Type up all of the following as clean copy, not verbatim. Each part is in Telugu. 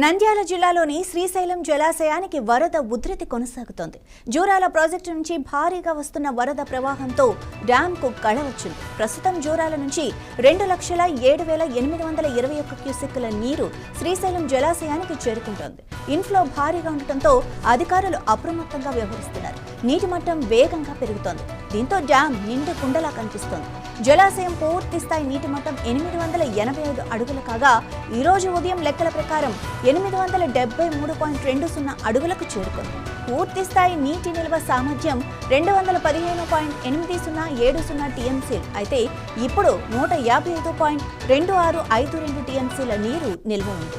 నంద్యాల జిల్లాలోని శ్రీశైలం జలాశయానికి వరద ఉధృతి కొనసాగుతోంది. జూరాల ప్రాజెక్టు నుంచి భారీగా వస్తున్న వరద ప్రవాహంతో డ్యాంకు కళ వచ్చింది. ప్రస్తుతం జూరాల నుంచి 2,07,821 క్యూసెక్కుల నీరు శ్రీశైలం జలాశయానికి చేరుకుంటోంది. ఇన్ఫ్లో భారీగా ఉండటంతో అధికారులు అప్రమత్తంగా వ్యవహరిస్తున్నారు. నీటి మట్టం వేగంగా పెరుగుతోంది. దీంతో డ్యాం నిండు కుండలా కనిపిస్తోంది. జలాశయం పూర్తి స్థాయి నీటి మట్టం 885 అడుగులు కాగా ఈ రోజు ఉదయం లెక్కల ప్రకారం 873.20 అడుగులకు చేరుకుంది. పూర్తి స్థాయి నీటి నిల్వ సామర్థ్యం 215.8070 టీఎంసీ అయితే ఇప్పుడు 155.2652 టీఎంసీల నీరు నిల్వ ఉంది.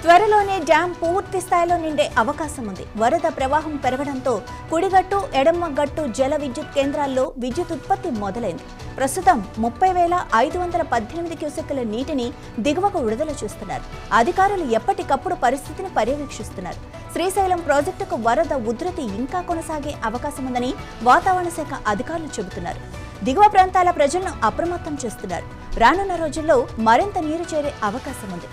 త్వరలోనే డ్యాం పూర్తి స్థాయిలో నిండే అవకాశం ఉంది. వరద ప్రవాహం పెరగడంతో కుడిగట్టు, ఎడమగట్టు జల విద్యుత్ కేంద్రాల్లో విద్యుత్ ఉత్పత్తి మొదలైంది. ప్రస్తుతం 30,518 క్యూసెక్కుల నీటిని దిగువకు విడుదల చేస్తున్నారు. అధికారులు ఎప్పటికప్పుడు పరిస్థితిని పర్యవేక్షిస్తున్నారు. శ్రీశైలం ప్రాజెక్టుకు వరద ఉధృతి ఇంకా కొనసాగే అవకాశం ఉందని వాతావరణ శాఖ అధికారులు చెబుతున్నారు. దిగువ ప్రాంతాల ప్రజలను అప్రమత్తం చేస్తున్నారు. రానున్న రోజుల్లో మరింత నీరు చేరే అవకాశం ఉంది.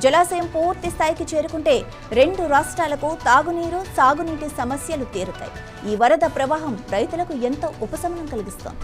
జలాశయం పూర్తి స్థాయికి చేరుకుంటే 2 రాష్ట్రాలకు తాగునీరు, సాగునీటి సమస్యలు తీరుతాయి. ఈ వరద ప్రవాహం రైతులకు ఎంతో ఉపశమనం కలిగిస్తోంది.